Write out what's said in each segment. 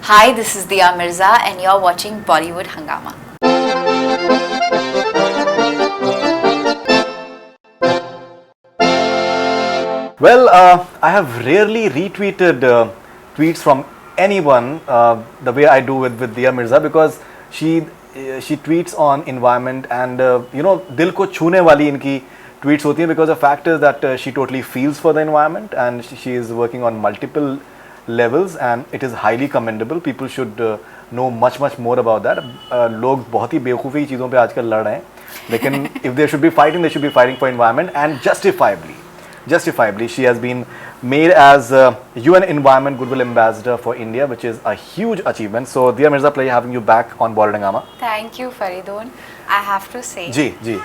Hi, this is Dia Mirza and you're watching Bollywood Hungama. Well, I have rarely retweeted tweets from anyone the way I do with Dia Mirza, because she tweets on environment and दिल को छूने वाली इनकी tweets होती हैं, because the fact is that she totally feels for the environment and she is working on multiple levels and it is highly commendable. People should know much more about that. लोग बहुत ही बेवकूफ़ी चीज़ों पे आजकल लड़ रहे हैं, लेकिन if they should be fighting, they should be fighting for environment, and justifiably. She has been made as UN Environment Goodwill Ambassador for India, which is a huge achievement. So Dia Mirza, pleasure having you back on BollywoodHungama. Thank you, Faridun. I have to say, जी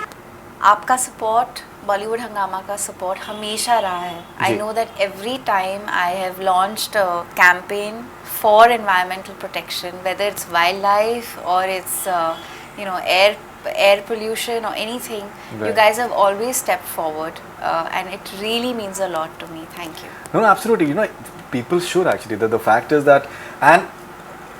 आपका support, Bollywood Hungama का support हमेशा रहा है. I know that every time I have launched a campaign for environmental protection, whether it's wildlife or it's air pollution or anything, right, you guys have always stepped forward, and it really means a lot to me. Thank you. No, absolutely. People should actually. The fact is that, and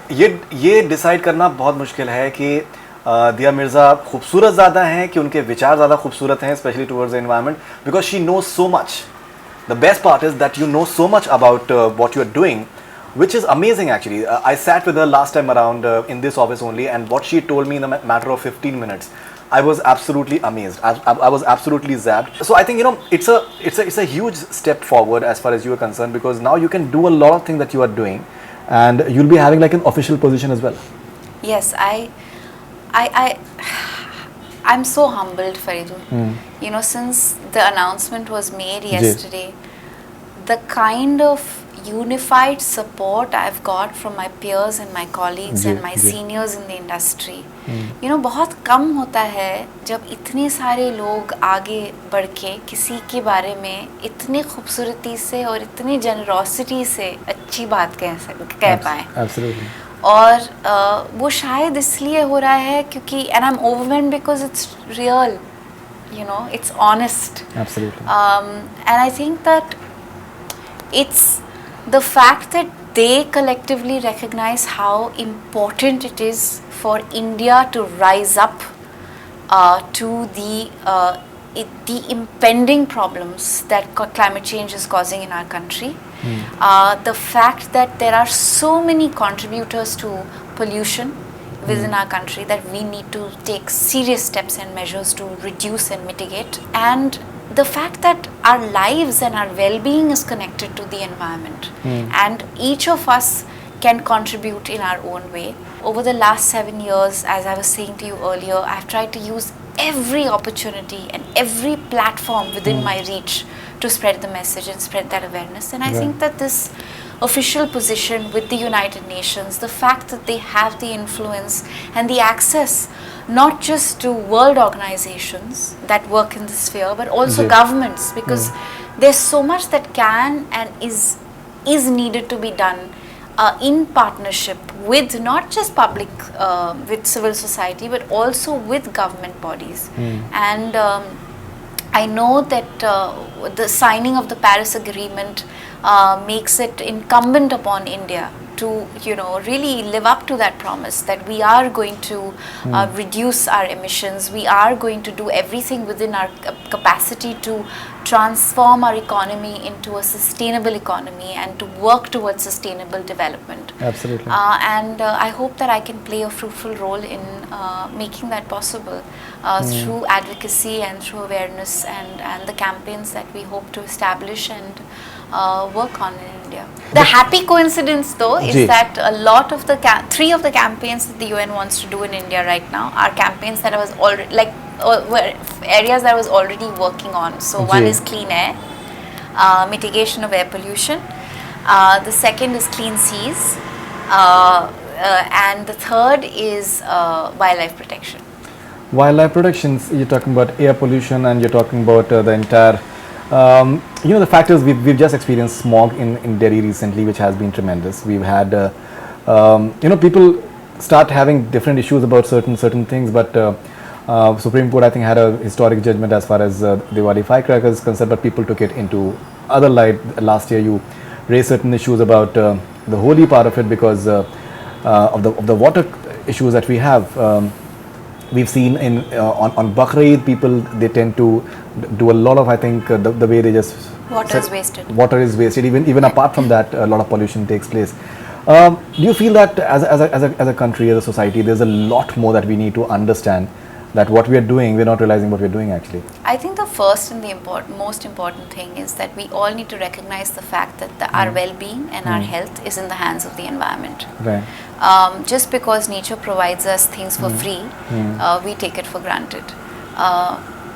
ये decide करना बहुत मुश्किल है कि दिया मिर्ज़ा खूबसूरत ज़्यादा हैं कि उनके विचार ज़्यादा खूबसूरत हैं, especially towards the environment, because she knows so much. The best part is that you know so much about what you are doing, which is amazing actually. I sat with her last time around in this office only, and what she told me in a matter of 15 minutes, I was absolutely amazed. I was absolutely zapped. So I think it's a huge step forward as far as you are concerned, because now you can do a lot of things that you are doing, and you'll be having like an official position as well. Yes, I'm so humbled, Faridun. Since the announcement was made yesterday, the kind of unified support I've got from my peers and my colleagues and my seniors in the industry. बहुत कम होता है जब इतने सारे लोग आगे बढ़ के किसी के बारे में इतनी खूबसूरती से और इतनी जनरोसिटी से अच्छी बात कह पाएं. Absolutely. और वो शायद इसलिए हो रहा है क्योंकि and I'm overwhelmed because it's real, it's honest. Absolutely. And I think that it's the fact that they collectively recognize how important it is for India to rise up to the impending problems that climate change is causing in our country. The fact that there are so many contributors to pollution within our country that we need to take serious steps and measures to reduce and mitigate, and the fact that our lives and our well-being is connected to the environment, and each of us can contribute in our own way. Over the last 7 years, as I was saying to you earlier, I've tried to use every opportunity and every platform within my reach to spread the message and spread that awareness. And I think that this official position with the United Nations, the fact that they have the influence and the access not just to world organizations that work in this sphere, but also governments, because there's so much that can and is needed to be done in partnership with not just public, with civil society, but also with government bodies. And I know that the signing of the Paris Agreement makes it incumbent upon India to really live up to that promise, that we are going to reduce our emissions, we are going to do everything within our capacity to transform our economy into a sustainable economy and to work towards sustainable development. Absolutely. And I hope that I can play a fruitful role in making that possible through advocacy and through awareness and the campaigns that we hope to establish and work on in India. The happy coincidence though is that a lot of the 3 of the campaigns that the UN wants to do in India right now are campaigns that I was already were areas that I was already working on. So one is clean air, mitigation of air pollution. The second is clean seas, and the third is wildlife protection. Wildlife protection, you're talking about air pollution and you're talking about the entire the fact is we've just experienced smog in Delhi recently, which has been tremendous. We've had people start having different issues about certain things, but Supreme Court I think had a historic judgment as far as Diwali firecrackers is concerned, but people took it into other light. Last year you raised certain issues about the holy part of it, because of the water issues that we have. We've seen on Bakr Eid, people, they tend to do a lot of, I think, the way they just Water is wasted. Water is wasted. Even apart from that, a lot of pollution takes place. Do you feel that as a country, as a society, there's a lot more that we need to understand, that what we are doing, we're not realizing what we're doing actually? I think the first and the most important thing is that we all need to recognize the fact that our well-being and our health is in the hands of the environment. Right. Just because nature provides us things for free, we take it for granted.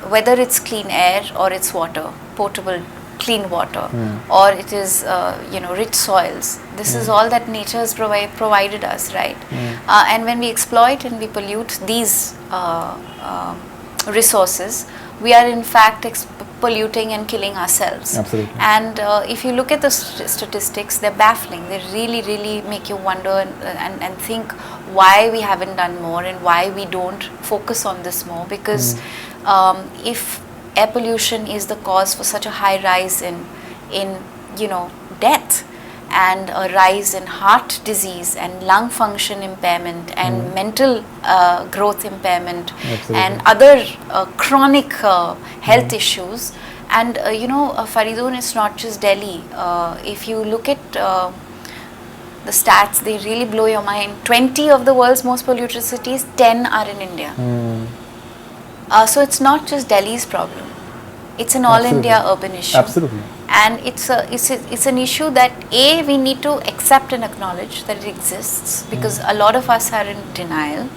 Whether it's clean air or it's water, potable, clean water, or it is rich soils. This is all that nature has provided us, right? And when we exploit and we pollute these resources, we are in fact polluting and killing ourselves. Absolutely. And if you look at the statistics, they're baffling. They really make you wonder and think why we haven't done more and why we don't focus on this more. Because if air pollution is the cause for such a high rise in death, and a rise in heart disease and lung function impairment and mental growth impairment. Absolutely. And other chronic health issues. And Faridun, it's not just Delhi. If you look at the stats, they really blow your mind. 20 of the world's most polluted cities, 10 are in India. So it's not just Delhi's problem. It's an all-India urban issue. Absolutely. And it's an issue that we need to accept and acknowledge that it exists, because a lot of us are in denial,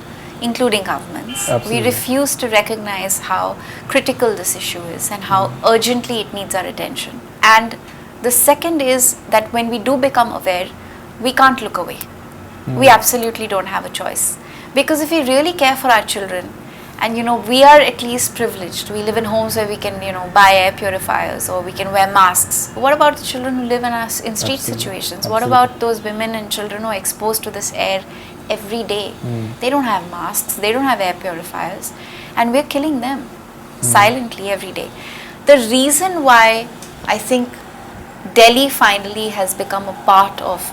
including governments. Absolutely. We refuse to recognize how critical this issue is and how urgently it needs our attention. And the second is that when we do become aware, we can't look away. We absolutely don't have a choice. Because if we really care for our children, and we are at least privileged. We live in homes where we can buy air purifiers, or we can wear masks. What about the children who live in street situations? What about those women and children who are exposed to this air every day? They don't have masks, they don't have air purifiers, and we're killing them silently every day. The reason why I think Delhi finally has become a part of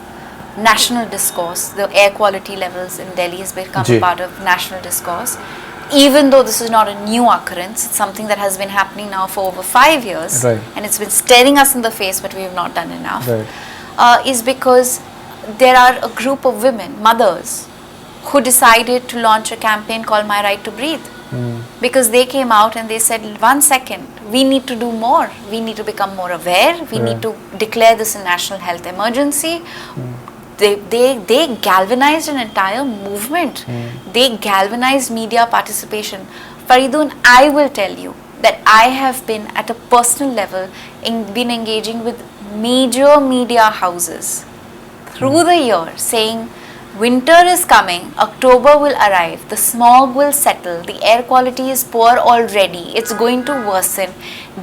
national discourse, the air quality levels in Delhi has become a part of national discourse, even though this is not a new occurrence, it's something that has been happening now for over 5 years, right, and it's been staring us in the face, but we have not done enough, right, is because there are a group of women, mothers, who decided to launch a campaign called My Right to Breathe. Because they came out and they said, 1 second, we need to do more. We need to become more aware. We need to declare this a national health emergency. They galvanized an entire movement. They galvanized media participation. Faridun, I will tell you that I have been at a personal level been engaging with major media houses through the year, saying winter is coming, October will arrive, the smog will settle, the air quality is poor already, it's going to worsen.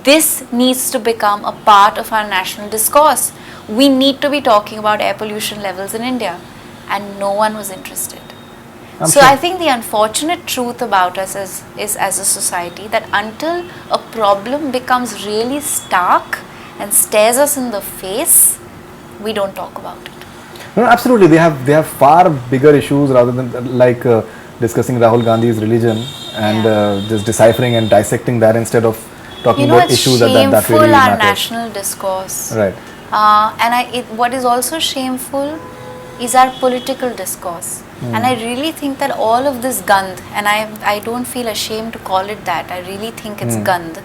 This needs to become a part of our national discourse. We need to be talking about air pollution levels in India, and no one was interested. So I think the unfortunate truth about us is as a society that until a problem becomes really stark and stares us in the face, we don't talk about it. No, absolutely. They have far bigger issues rather than like discussing Rahul Gandhi's religion and just deciphering and dissecting that instead of talking about issues that really matter. Shameful our national discourse. Right. What is also shameful is our political discourse. And I really think that all of this gandh, and I don't feel ashamed to call it that, I really think it's gandh.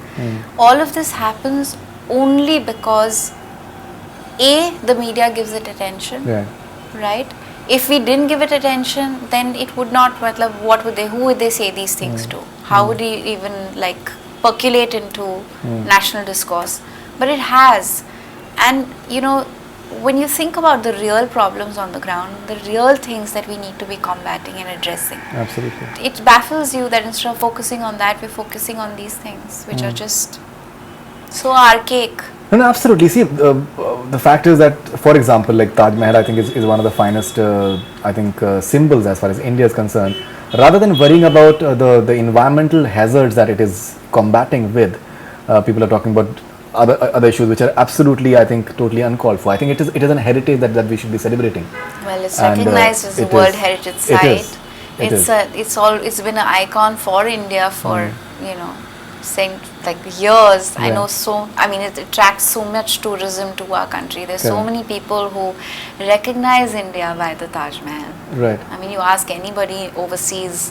All of this happens only because the media gives it attention, right? If we didn't give it attention, then it would not, who would they say these things to? How would it even percolate into national discourse? But it has. And when you think about the real problems on the ground, the real things that we need to be combating and addressing, absolutely, it baffles you that instead of focusing on that, we're focusing on these things which are just so archaic. No, absolutely. See, the fact is that, for example, like Taj Mahal, I think is one of the finest, symbols as far as India is concerned. Rather than worrying about the environmental hazards that it is combating with, people are talking about other issues which are absolutely, I think, totally uncalled for. I think it is an heritage that we should be celebrating. Well, it's And, recognized as a it World is. Heritage It Site. is. It is. It's been an icon for India for saying like years. I Yeah. know it attracts so much tourism to our country. There's so Correct. many people who recognize India by the Taj Mahal. Right. I mean, you ask anybody overseas,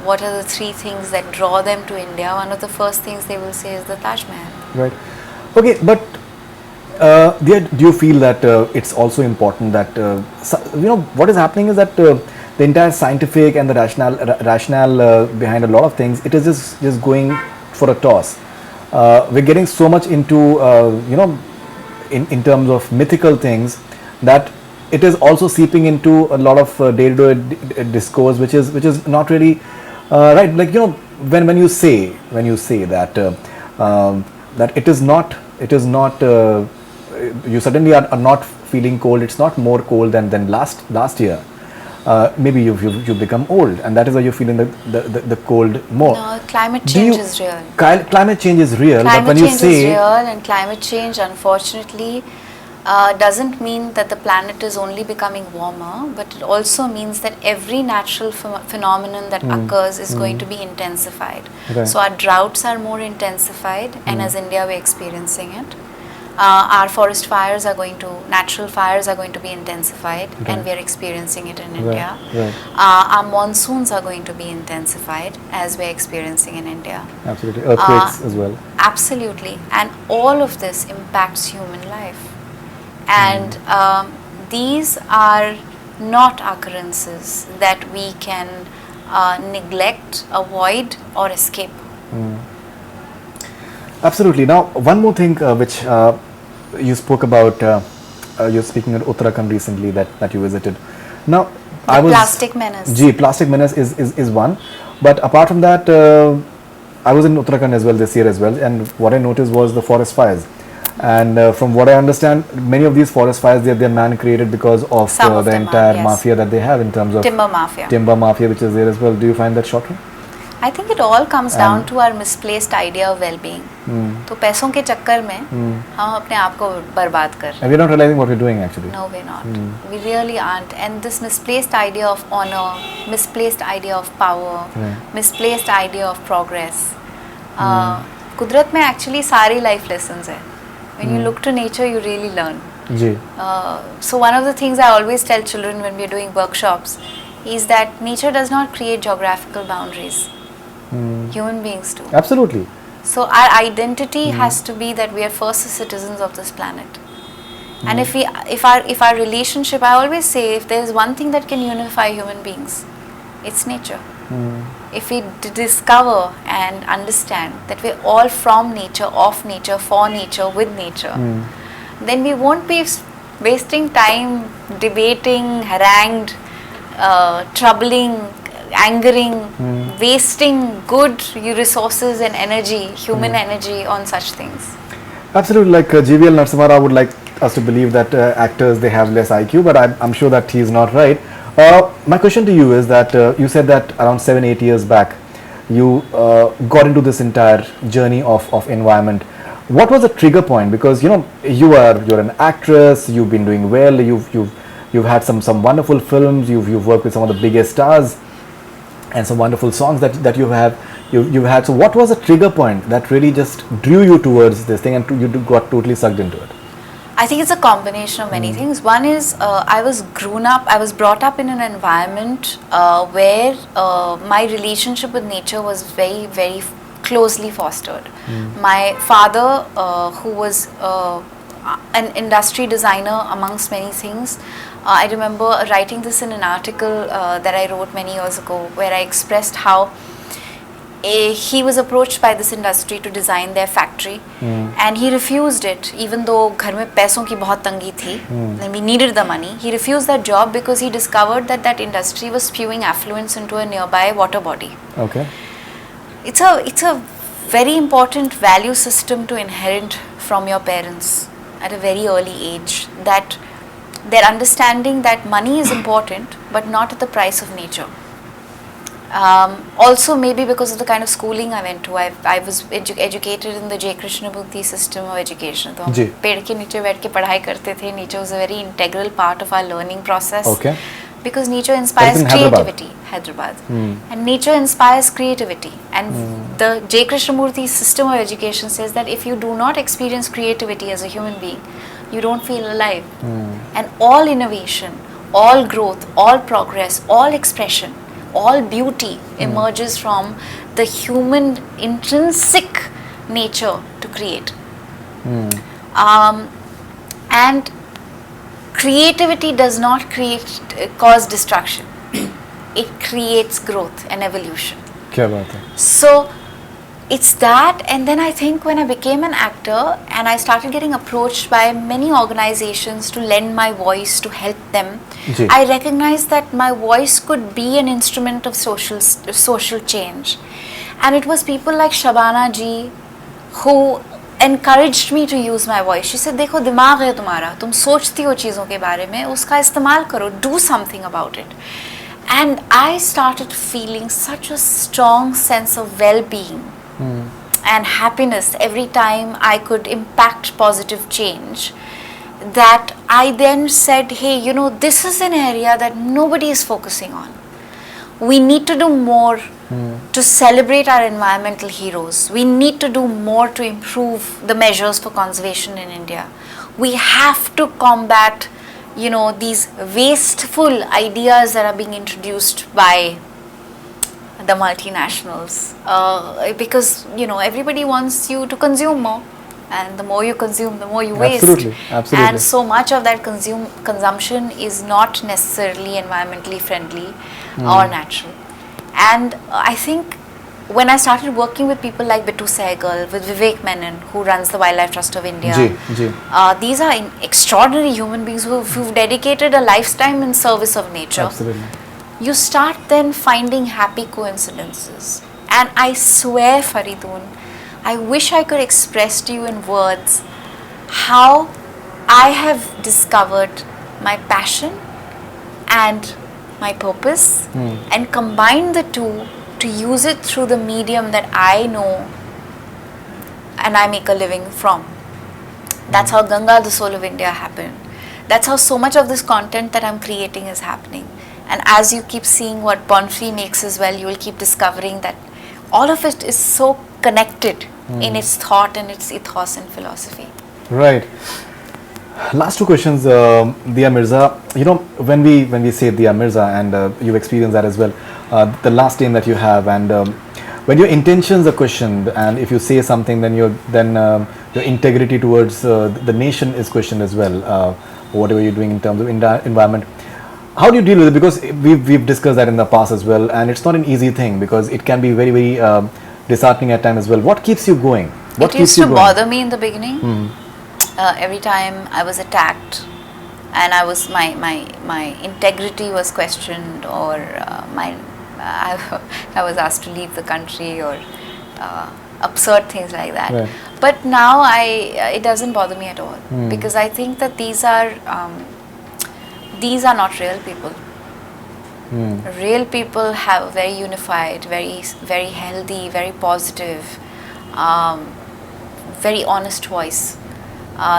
what are the three things that draw them to India? One of the first things they will say is the Taj Mahal. Right. Okay, but do you feel that it's also important that what is happening is that the entire scientific and the rationale behind a lot of things, it is just going for a toss. We're getting so much into in terms of mythical things that it is also seeping into a lot of day-to-day discourse, which is not really right. Like when you say that that it is not you suddenly are not feeling cold. It's not more cold than last year. Maybe you've become old, and that is why you're feeling the cold more. No, climate change is real. Climate change is real, but Climate when you change say is real, and climate change, unfortunately, doesn't mean that the planet is only becoming warmer, but it also means that every natural phenomenon that occurs is going to be intensified. Right. So our droughts are more intensified, and as India we're experiencing it. Our forest fires natural fires are going to be intensified, and we are experiencing it in India. Right. Our monsoons are going to be intensified as we're experiencing in India. Absolutely, earthquakes as well. Absolutely, and all of this impacts human life. And these are not occurrences that we can neglect, avoid, or escape. Absolutely. Now, one more thing which you spoke about, you're speaking at Uttarakhand recently that you visited. Now, Plastic menace. Plastic menace is one. But apart from that, I was in Uttarakhand as well this year as well, and what I noticed was the forest fires. And from what I understand, many of these forest fires, they're man-created because of the entire mafia that they have in terms of timber mafia, which is there as well. Do you find that shocking? I think it all comes down to our misplaced idea of well-being. तो पैसों के चक्कर में हम अपने आप को बर्बाद कर रहे हैं. And we're not realizing what we're doing actually. No, we're not. We really aren't. And this misplaced idea of honor, misplaced idea of power, misplaced idea of progress. कुदरत में actually सारी life lessons है. When you look to nature, you really learn. So one of the things I always tell children when we're doing workshops is that nature does not create geographical boundaries. Human beings do. Absolutely. So our identity has to be that we are first the citizens of this planet. And if our relationship, I always say, if there is one thing that can unify human beings, it's nature. If we discover and understand that we're all from nature, of nature, for nature, with nature, then we won't be wasting time debating, harangued, troubling, angering, wasting good resources and energy, human energy on such things. Absolutely. Like GVL Narasimha would like us to believe that actors, they have less IQ, but I'm sure that he is not right. My question to you is that you said that around 7-8 years back you got into this entire journey of environment. What was the trigger point? Because you're an actress, you've been doing well, you've had some wonderful films, you've worked with some of the biggest stars, and some wonderful songs that you've had. So what was the trigger point that really just drew you towards this thing and you got totally sucked into it? I think it's a combination of many things. One is I was brought up in an environment where my relationship with nature was very, very closely fostered. My father, who was an industry designer amongst many things, I remember writing this in an article that I wrote many years ago, where I expressed how he was approached by this industry to design their factory, and he refused it, even though घर में पैसों की बहुत तंगी थी, and we needed the money. He refused that job because he discovered that industry was spewing affluents into a nearby water body. Okay. It's a very important value system to inherit from your parents at a very early age, that their understanding that money is important but not at the price of nature. Also, maybe because of the kind of schooling I went to, I was educated in the J. Krishnamurti system of education. तो हम जी. पेड़ के नीचे बैठ के पढ़ाई करते थे. Nature was a very integral part of our learning process. Okay. Because nature inspires in Hyderabad. creativity. Hyderabad. And nature inspires creativity. And the J. Krishnamurti system of education says that if you do not experience creativity as a human being, you don't feel alive. And all innovation, all growth, all progress, all expression, all beauty emerges from the human intrinsic nature to create. And creativity does not cause destruction. It creates growth and evolution. क्या बात है. So it's that, and then I think when I became an actor and I started getting approached by many organizations to lend my voice to help them, ji. I recognized that my voice could be an instrument of social change. And it was people like Shabana ji who encouraged me to use my voice. She said, देखो दिमाग है तुम्हारा, तुम सोचती हो चीज़ों के बारे में, उसका इस्तेमाल करो, do something about it. And I started feeling such a strong sense of well-being and happiness every time I could impact positive change, that I then said, hey, you know, this is an area that nobody is focusing on. We need to do more to celebrate our environmental heroes. We need to do more to improve the measures for conservation in India. We have to combat, you know, these wasteful ideas that are being introduced by the multinationals, because, you know, everybody wants you to consume more, and the more you consume, the more you waste. Absolutely. And so much of that consumption is not necessarily environmentally friendly or natural. And I think when I started working with people like Bittu Sehgal, with Vivek Menon, who runs the Wildlife Trust of India, these are extraordinary human beings who've dedicated a lifetime in service of nature. Absolutely. You start then finding happy coincidences. And I swear, Faridoon, I wish I could express to you in words how I have discovered my passion and my purpose and combine the two to use it through the medium that I know and I make a living from. That's how Ganga, the Soul of India, happened. That's how so much of this content that I'm creating is happening. And as you keep seeing what Bonfree makes as well, you will keep discovering that all of it is so connected in its thought and its ethos and philosophy. Right. Last two questions, Dia Mirza. You know, when we say Dia Mirza, and you've experienced that as well, the last name that you have, and when your intentions are questioned, and if you say something, then your integrity towards the nation is questioned as well. Whatever you're doing in terms of environment, how do you deal with it? Because we've discussed that in the past as well, and it's not an easy thing because it can be very, very disheartening at times as well. What keeps you going? What it used to bother me in the beginning. Every time I was attacked and I was my integrity was questioned, or I was asked to leave the country, or absurd things like that. Right. But now it doesn't bother me at all, because I think that these are not real people. Real people have a very unified, very, very healthy, very positive, very honest voice.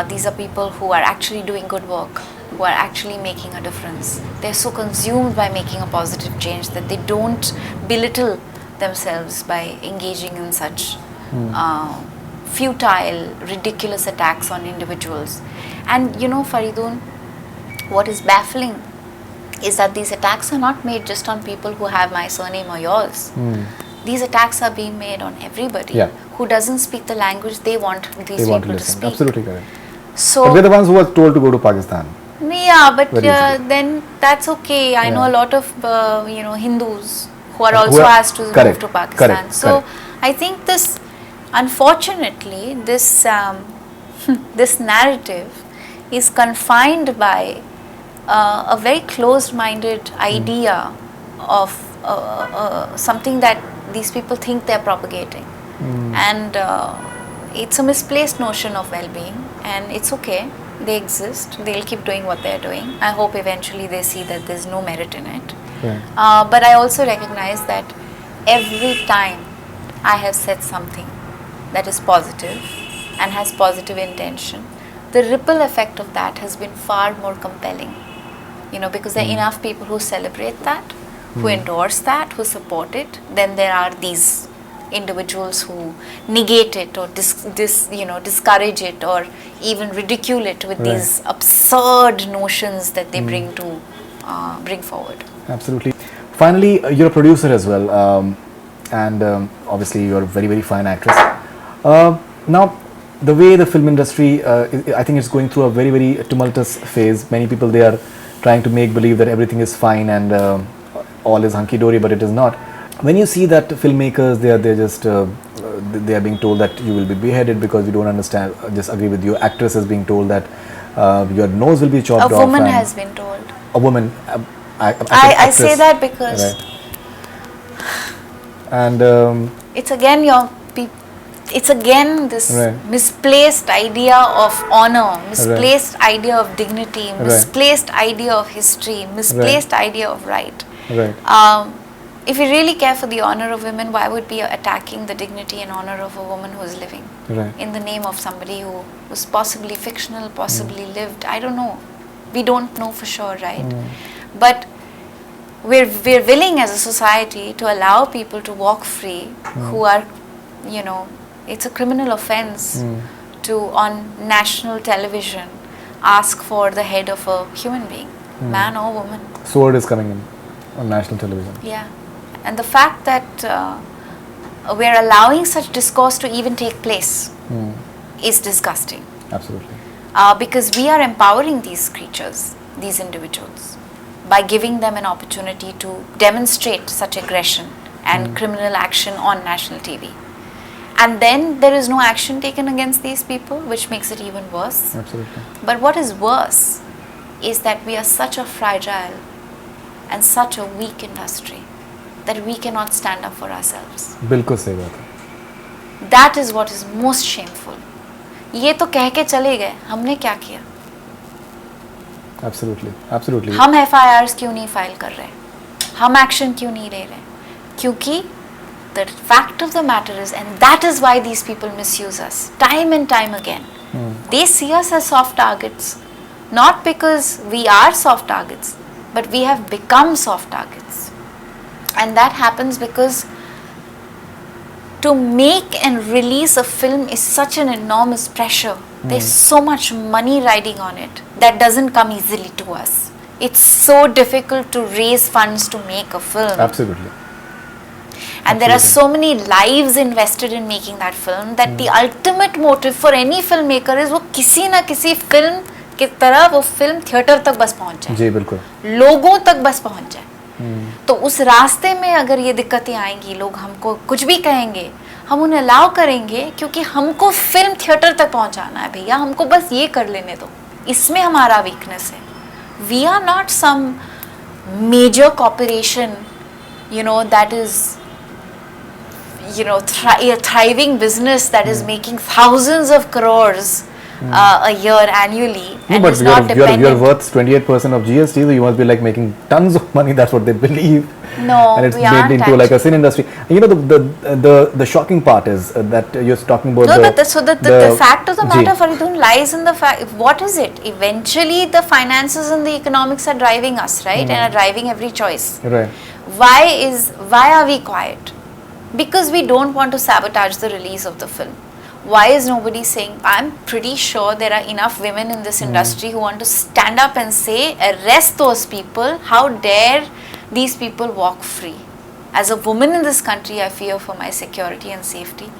These are people who are actually doing good work, who are actually making a difference. They're so consumed by making a positive change that they don't belittle themselves by engaging in such futile, ridiculous attacks on individuals. And you know, Faridoon, what is baffling is that these attacks are not made just on people who have my surname or yours. These attacks are being made on everybody who doesn't speak the language they want these people to speak. Absolutely correct. So but we're the ones who were told to go to Pakistan. Yeah, but then that's okay. I know a lot of Hindus who are also asked to move to Pakistan. So I think this, unfortunately, this this narrative is confined by a very closed-minded idea of something that these people think they're propagating. And it's a misplaced notion of well-being, and it's okay. They exist. They'll keep doing what they're doing. I hope eventually they see that there's no merit in it. Right. But I also recognize that every time I have said something that is positive and has positive intention, the ripple effect of that has been far more compelling. Because there are enough people who celebrate that, who endorse that, who support it. Then there are these individuals who negate it or discourage it or even ridicule it with these absurd notions that they bring forward. Absolutely. Finally, you're a producer as well, and obviously you're a very, very fine actress. Now, the way the film industry, I think it's going through a very, very tumultuous phase. Many people, they are trying to make believe that everything is fine and all is hunky-dory, but it is not. When you see that filmmakers, they are being told that you will be beheaded because you don't understand, just agree with you. Actress is being told that your nose will be chopped off. A woman has been told. A woman. I say that because and it's again this misplaced idea of honor, misplaced idea of dignity, misplaced idea of history, misplaced idea of right. If we really care for the honor of women, why would we be attacking the dignity and honor of a woman who is living in the name of somebody who was possibly fictional, possibly lived? I don't know. We don't know for sure, right? But we're willing as a society to allow people to walk free who are, it's a criminal offense to on national television ask for the head of a human being, man or woman. Sword is coming in on national television. Yeah. And the fact that we're allowing such discourse to even take place is disgusting. Absolutely. Because we are empowering these creatures, these individuals, by giving them an opportunity to demonstrate such aggression and criminal action on national TV. And then there is no action taken against these people, which makes it even worse. Absolutely. But what is worse is that we are such a fragile and such a weak industry that we cannot stand up for ourselves. बिल्कुल सही बात है. That is what is most shameful. ये तो कह के चले गए, हमने क्या किया? Absolutely, absolutely. हम FIRs क्यों नहीं फाइल कर रहे? हम एक्शन क्यों नहीं ले रहे? क्योंकि the fact of the matter is, and that is why these people misuse us time and time again. They see us as soft targets, not because we are soft targets, but we have become soft targets. And that happens because to make and release a film is such an enormous pressure. There's so much money riding on it that doesn't come easily to us. It's so difficult to raise funds to make a film. Absolutely. And there are so many lives invested in making that film that the ultimate motive for any filmmaker is वो किसी ना किसी film की तरह वो film theatre तक बस पहुंच जाए. जी बिल्कुल. लोगों तक बस पहुंच जाए. तो उस रास्ते में अगर ये दिक्कतें आएंगी, लोग हमको कुछ भी कहेंगे, हम उन्हें अलाउ करेंगे क्योंकि हमको फिल्म थिएटर तक पहुंचाना है भैया, हमको बस ये कर लेने दो. इसमें हमारा वीकनेस है. We are not some major corporation, that is a thriving business that is making thousands of crores a year annually, and but is not dependent. You're worth 28% of GST, so you must be like making tons of money. That's what they believe. No, and it's we made aren't into actually. like a sin industry. The shocking part is that you're talking about. No, but the fact of the matter, Faridun, lies in the fact. What is it? Eventually, the finances and the economics are driving us, right, and are driving every choice. Right. Why are we quiet? Because we don't want to sabotage the release of the film. Why is nobody saying? I'm pretty sure there are enough women in this industry who want to stand up and say, arrest those people. How dare these people walk free? As a woman in this country, I fear for my security and safety.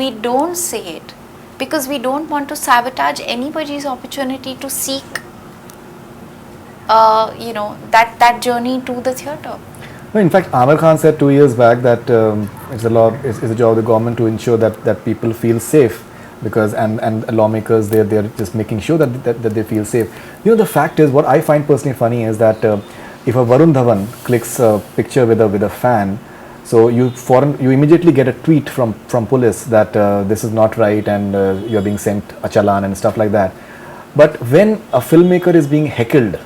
We don't say it because we don't want to sabotage anybody's opportunity to seek, that journey to the theatre. No, in fact, Amir Khan said 2 years back that it's a job of the government to ensure that people feel safe, because and lawmakers they're just making sure that they feel safe. The fact is, what I find personally funny is that if a Varun Dhawan clicks a picture with a fan, so you immediately get a tweet from police that this is not right and you're being sent a challan and stuff like that. But when a filmmaker is being heckled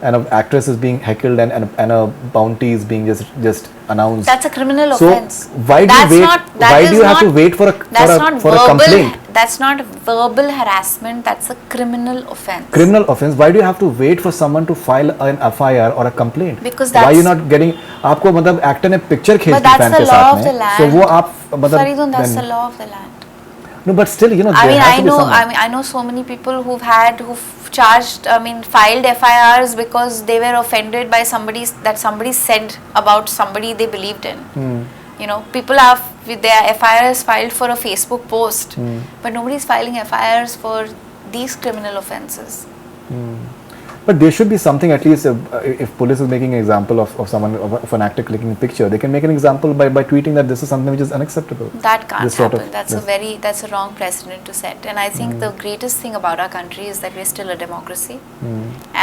and an actress is being heckled and a bounty is being just announced. That's a criminal So offense. why do you That's wait? not- that Why is do you have to not- wait for a That's not for a verbal. complaint? That's not verbal harassment. That's a criminal offense. Criminal offense. Why do you have to wait for someone to file an FIR or a complaint? Because why are you that's- not getting? आपको मतलब actor ने picture खींच But the that's fan the के law साथ of the में, land. so वो आप मतलब Faridun, that's then- the law of the land. No, but still, you know, I there mean, has I to be know. someone. I know so many people who've charged. I mean, filed FIRs because they were offended by somebody said about somebody they believed in. You know, people have with their FIRs filed for a Facebook post, but nobody's filing FIRs for these criminal offences. But there should be something, at least if police is making an example of someone, of an actor clicking a picture, they can make an example by tweeting that this is something which is unacceptable. That can't This sort of- happen. That's a wrong precedent to set. And I think the greatest thing about our country is that we're still a democracy,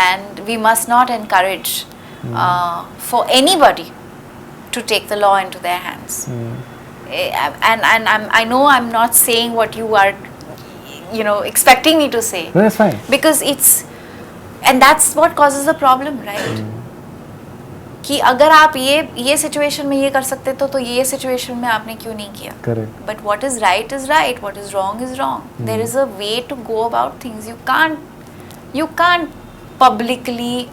and we must not encourage for anybody to take the law into their hands. And I know I'm not saying what you are, you know, expecting me to say. No, that's fine. Because and that's what causes the problem, right? कि अगर आप ये situation में ये कर सकते तो ये सिचुएशन में आपने क्यों नहीं किया? Correct. But what is right, what is wrong. There is a way to go about things. You can't publicly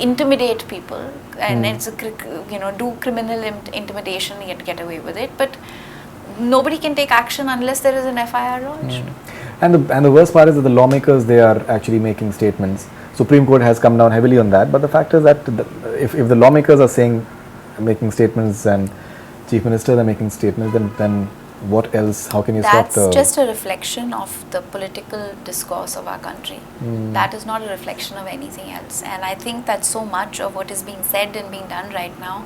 intimidate people, and it's do criminal intimidation and get away with it, but nobody can take action unless there is an FIR launched. And the worst part is that the lawmakers, they are actually making statements. Supreme Court has come down heavily on that, but the fact is that if the lawmakers are making statements and chief ministers are making statements, then what else? How can you stop the... That's just a reflection of the political discourse of our country. That is not a reflection of anything else. And I think that so much of what is being said and being done right now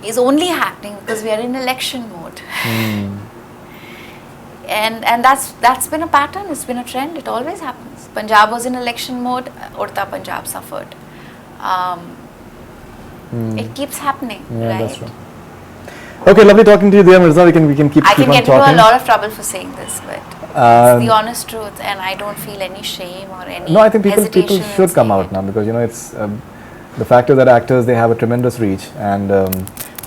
is only happening because we are in election mode. And that's been a pattern, it's been a trend, it always happens. Punjab was in election mode, Urta Punjab suffered. It keeps happening, Yeah, right? that's true. Okay, lovely talking to you, Dia Mirza. We can keep I can on get into talking. a lot of trouble for saying this, but it's the honest truth, and I don't feel any shame or any No, I think people hesitation in should come saying out it. now, because you know it's the fact is that actors, they have a tremendous reach, and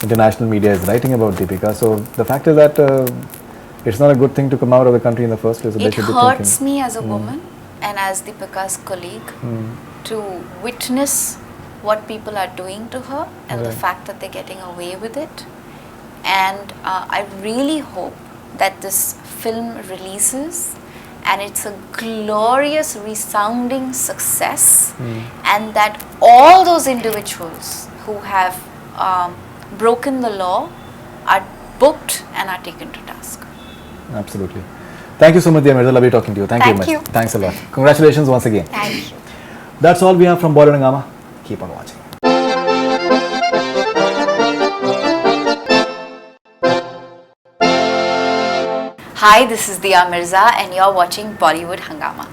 international media is writing about Deepika. So the fact is that it's not a good thing to come out of the country in the first place. So they It should be hurts thinking. me as a woman and as Deepika's colleague to witness what people are doing to her and the Right. fact that they're getting away with it. And I really hope that this film releases and it's a glorious, resounding success, and that all those individuals who have broken the law are booked and are taken to task. Absolutely. Thank you so much, Dia Mirza. Lovely talking to you. Thank you Thank very you. much. Thanks a lot. Congratulations once again. Thank you. That's all we have from Bollywood Hungama. Keep on watching. Hi, this is Dia Mirza and you're watching Bollywood Hungama.